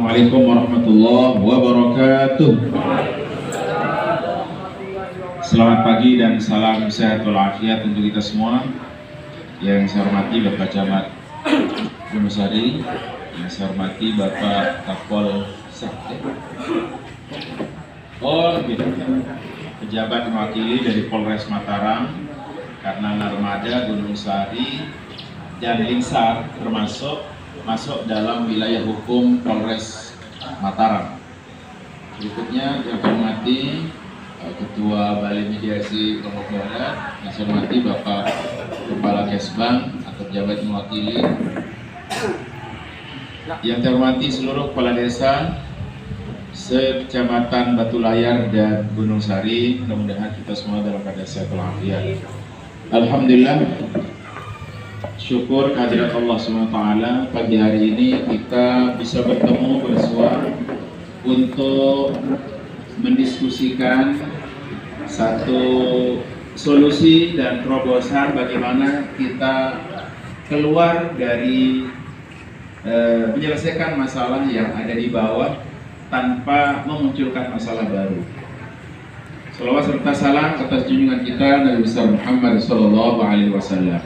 Assalamualaikum warahmatullahi wabarakatuh. Selamat pagi dan salam sehat walafiat untuk kita semua. Yang saya hormati Bapak Camat Gunung Sari, yang saya hormati Bapak Kapol pejabat mewakili dari Polres Mataram, karena Narmada, Gunung Sari, dan Lingsar masuk dalam wilayah hukum Polres Mataram. Berikutnya yang kami hormati Ketua Balai Mediasi Lombok Barat, yang saya hormati Bapak Kepala Kesbang atau pejabat mewakili, yang saya hormati seluruh kepala desa Kecamatan Batu Layar dan Gunung Sari. Mudah-mudahan kita semua dalam keadaan sehat walafiat. Alhamdulillah, syukur kehadirat Allah SWT, pagi hari ini kita bisa bertemu bersua untuk mendiskusikan satu solusi dan terobosan bagaimana kita keluar dari menyelesaikan masalah yang ada di bawah tanpa memunculkan masalah baru. Salawat serta salam atas junjungan kita Nabi besar Muhammad SAW.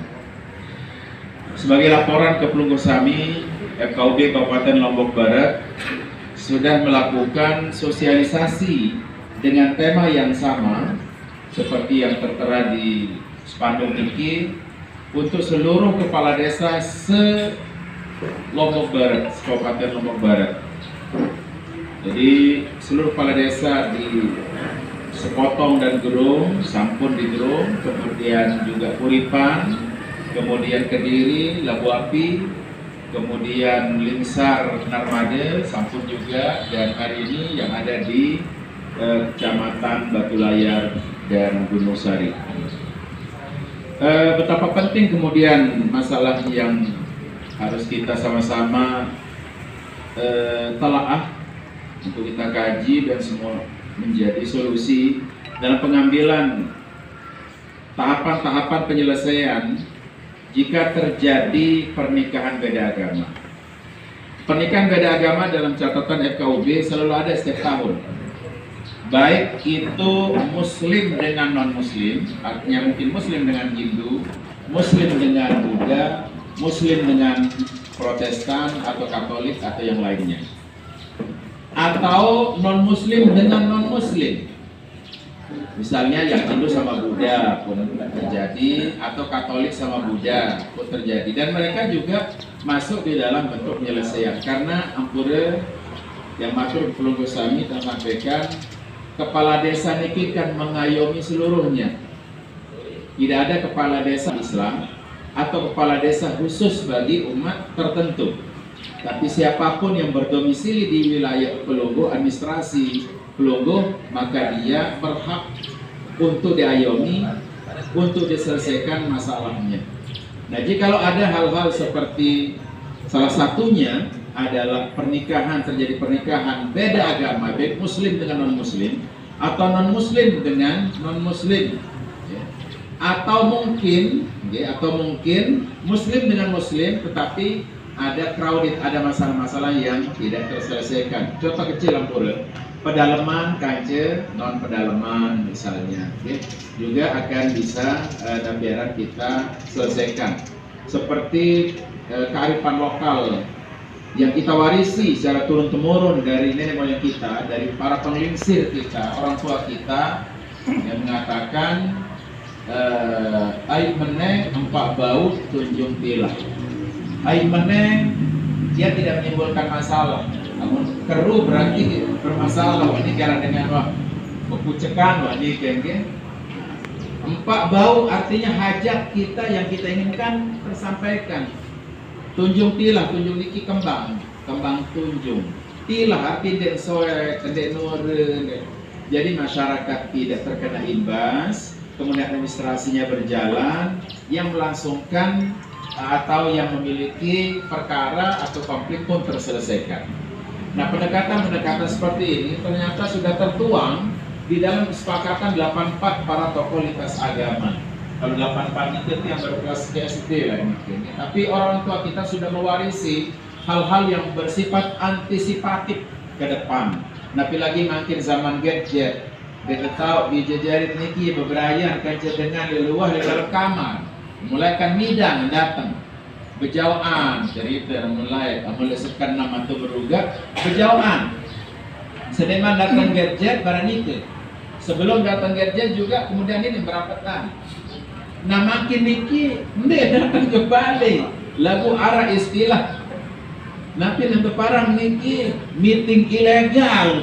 Sebagai laporan ke Pelunggu Sami, FKUB Kabupaten Lombok Barat sudah melakukan sosialisasi dengan tema yang sama seperti yang tertera di spanduk Niki untuk seluruh kepala desa Lombok Barat, Kabupaten Lombok Barat. Jadi seluruh kepala desa di Sepotong dan Gerung, Sampun di Gerung, kemudian juga Puripan, kemudian Kediri, Labu Api, kemudian Lingsar, Narmada, Sampun juga, dan hari ini yang ada di Kecamatan Batu Layar dan Gunung Sari. Betapa penting kemudian masalah yang harus kita sama-sama telaah untuk kita kaji dan semua menjadi solusi dalam pengambilan tahapan-tahapan penyelesaian jika terjadi pernikahan beda agama. Pernikahan beda agama dalam catatan FKUB selalu ada setiap tahun. Baik itu Muslim dengan non-Muslim, artinya mungkin Muslim dengan Hindu, Muslim dengan Buddha, Muslim dengan Protestan atau Katolik atau yang lainnya, atau non-Muslim dengan non-Muslim. Misalnya yang Hindu sama Buddha pun terjadi, atau Katolik sama Buddha pun terjadi, dan mereka juga masuk di dalam bentuk penyelesaian. Karena ampura yang matur Pelunggu Sami telah sampaikan, kepala desa niki kan mengayomi seluruhnya. Tidak ada kepala desa Islam atau kepala desa khusus bagi umat tertentu. Tapi siapapun yang berdomisili di wilayah Pelunggu, administrasi Pelunggu, maka dia berhak untuk diayomi, untuk diselesaikan masalahnya. Nah, jikalau ada hal-hal seperti salah satunya adalah terjadi pernikahan beda agama, baik Muslim dengan non-Muslim atau non-Muslim dengan non-Muslim, atau mungkin Muslim dengan Muslim tetapi ada crowded, ada masalah-masalah yang tidak terselesaikan. Contoh kecil ampura, pedalaman kance non pedalaman misalnya, juga akan bisa biar kita selesaikan. Seperti kearifan lokal yang kita warisi secara turun-temurun dari nenek moyang kita, dari para penglingsir kita, orang tua kita, yang mengatakan aib meneng empak bau tunjung tilah. Aib meneng dia tidak menimbulkan masalah, namun keruh berarti bermasalah. Ini cara dengan kepucekan ini kengke. Empak bau artinya hajat kita yang kita inginkan tersampaikan. Tunjung tilah, tunjung niki kembang tunjung. Tilah arti dek soek, dek nure. Jadi masyarakat tidak terkena imbas, kemudian administrasinya berjalan, yang melangsungkan atau yang memiliki perkara atau konflik pun terselesaikan. Nah, pendekatan-pendekatan seperti ini ternyata sudah tertuang di dalam kesepakatan 84 para tokoh lintas agama. Kalau 84 itu yang berkelas KSD lah ini. Tapi orang tua kita sudah mewarisi hal-hal yang bersifat antisipatif ke depan. Tapi lagi makin zaman gadget, kita tahu dijejari niki beberaya kan dengan leluah di dalam kamar. Mulai kan midang datang, berjauhan cerita mulai sekan nama tu beruga berjauhan. Sedeman datang gadget barang itu. Sebelum datang gadget juga kemudian ini berapatan. Nah makin niki ndek datang kembali lagu arah istilah. Napi nanti parang niki meeting ilegal,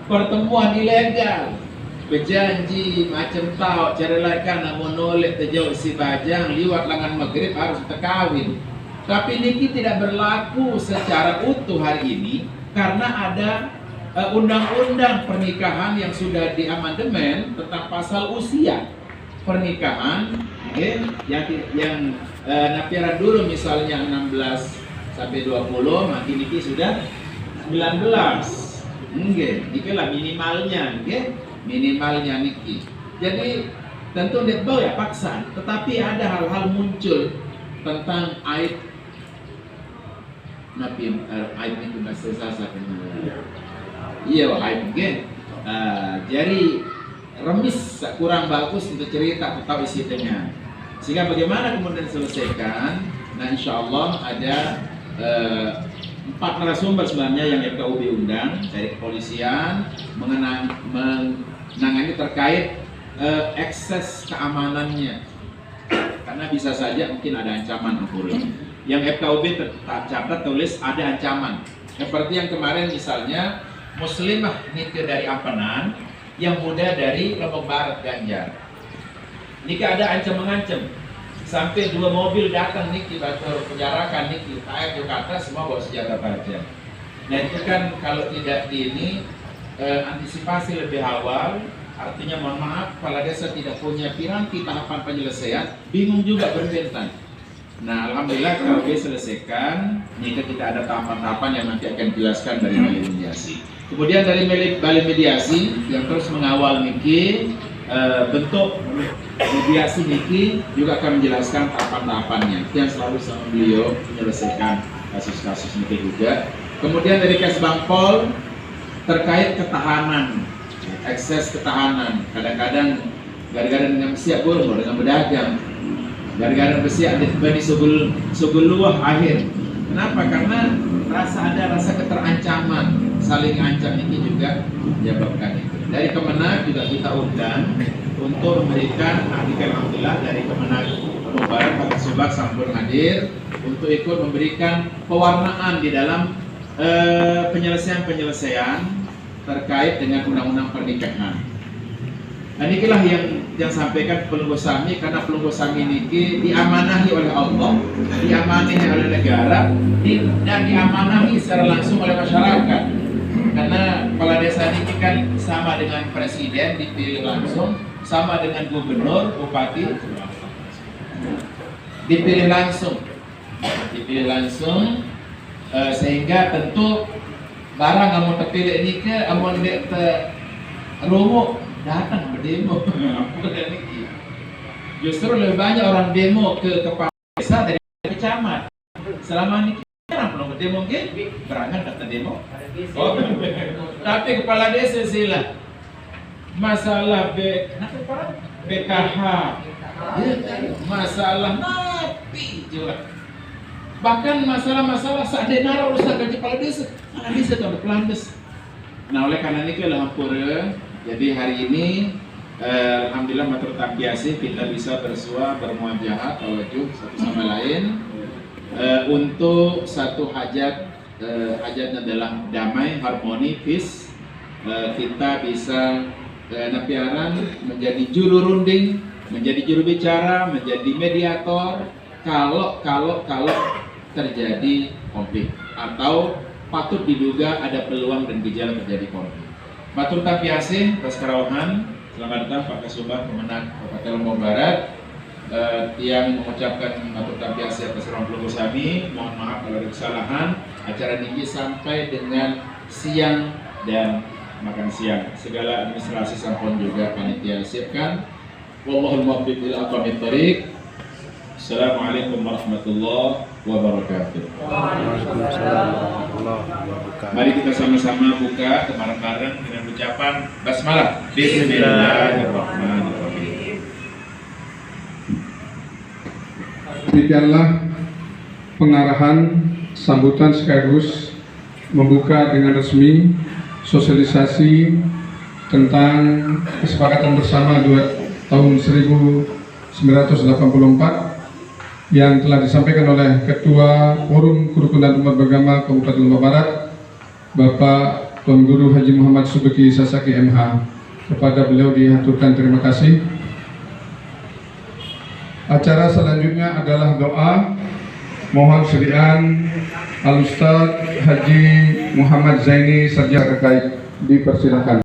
pertemuan ilegal, berjanji macam tahu cara lakukan namun nolak terjauh si bajang liwat lengan maghrib harus terkawin. Tapi niki tidak berlaku secara utuh hari ini karena ada undang-undang pernikahan yang sudah diamandemen tentang pasal usia pernikahan, yang napiaran dulu misalnya 16 sampai 20, makin niki sudah 19. Niki lah minimalnya, minimalnya niki. Jadi tentu dia tahu ya paksa, tetapi ada hal-hal muncul tentang aib. Napi aib itu bahasa sasa kan. Iya aib jadi remis kurang bagus untuk cerita atau isi dengan. Sehingga bagaimana kemudian selesaikan? Nah insya Allah ada 4 narasumber sebenarnya yang FKUB undang dari kepolisian menangani terkait ekses keamanannya, karena bisa saja mungkin ada ancaman ukuran. Yang FKUB catat tulis ada ancaman, seperti yang kemarin misalnya muslimah nikah dari Ampenan, yang muda dari Lombok Barat Ganjar. Nikah ada ancam-mengancam. Sampai 2 mobil datang niki batur penjarakan niki kayak Jakarta semua bawa senjata tajam. Nah itu kan kalau tidak ini antisipasi lebih awal, artinya mohon maaf kepala desa tidak punya piranti tahapan penyelesaian, bingung juga berbentang. Nah alhamdulillah kalau diselesaikan, jika kita ada tahapan-tahapan yang nanti akan dijelaskan dari balai mediasi. Kemudian dari balai mediasi yang terus mengawal niki bentuk mediasi niki juga akan menjelaskan tahapan-tahapannya. Itu yang selalu sama beliau menyelesaikan kasus-kasus niki juga. Kemudian dari Kesbangpol terkait ketahanan, ekses ketahanan. Kadang-kadang gara-gara dengan siap burung dengan berdagang, gara-gara bersiap di suguluah akhir. Kenapa? Karena ada rasa keterancaman, saling ancam ini juga menyebabkan itu. Dari Kemenag juga kita undang untuk memberikan alhamdulillah dari Kemenag Mubarak Pak Subak sampun hadir untuk ikut memberikan pewarnaan di dalam penyelesaian terkait dengan undang-undang pernikahan. Dan inilah yang sampaikan pelunggu sami, karena pelunggu sami ini diamanahi oleh Allah, diamanahi oleh negara, dan diamanahi secara langsung oleh masyarakat. Karena kepala desa ini kan sama dengan presiden dipilih langsung, sama dengan gubernur, bupati dipilih langsung, sehingga tentu barang kamu terpilih ini ke amun rumuk datang berdemo. Justru lebih banyak orang demo ke kepala desa dari camat. Selama ini orang belum berdemo berangan kata demo. Tapi kepala desa sila masalah BKH, masalah napi juga. Bahkan masalah-masalah sadenara urusan gaji kepala desa itu ada pelandes. Nah oleh karena ini hampura. Jadi hari ini alhamdulillah matur tampiasi kita bisa bersua bermuajahat tawajuh satu sama lain untuk satu hajatnya adalah damai, harmoni, peace. Kita bisa napiaran menjadi juru runding, menjadi juru bicara, menjadi mediator kalau terjadi konflik atau patut diduga ada peluang dan gejala terjadi konflik. Matur tampiasi atas karawahan, selamat datang Pak Kasubag Kemenag Kabupaten Lombok Barat. Yang mengucapkan matur tampiasi atas orang pelunggu sami, mohon maaf kalau ada kesalahan. Acara ini sampai dengan siang dan makan siang. Segala administrasi sampun juga panitia siapkan. Wallahul muwaffiq ila aqwamit thoriq. Assalamualaikum warahmatullahi wabarakatuh. Waalaikumsalam warahmatullahi wabarakatuh. Mari kita sama-sama buka bareng-bareng dengan ucapan basmalah. Bismillahirrahmanirrahim. Demikianlah pengarahan sambutan sekaligus membuka dengan resmi sosialisasi tentang kesepakatan bersama tahun 1984 yang telah disampaikan oleh Ketua Forum Kerukunan Umat Beragama Kabupaten Lombok Barat, Bapak Tuan Guru Haji Muhammad Subeki Sasaki MH. Kepada beliau dihaturkan terima kasih. Acara selanjutnya adalah doa. Mohon sediaan Al-Ustaz Haji Muhammad Zaini Sarjana terkait dipersilakan.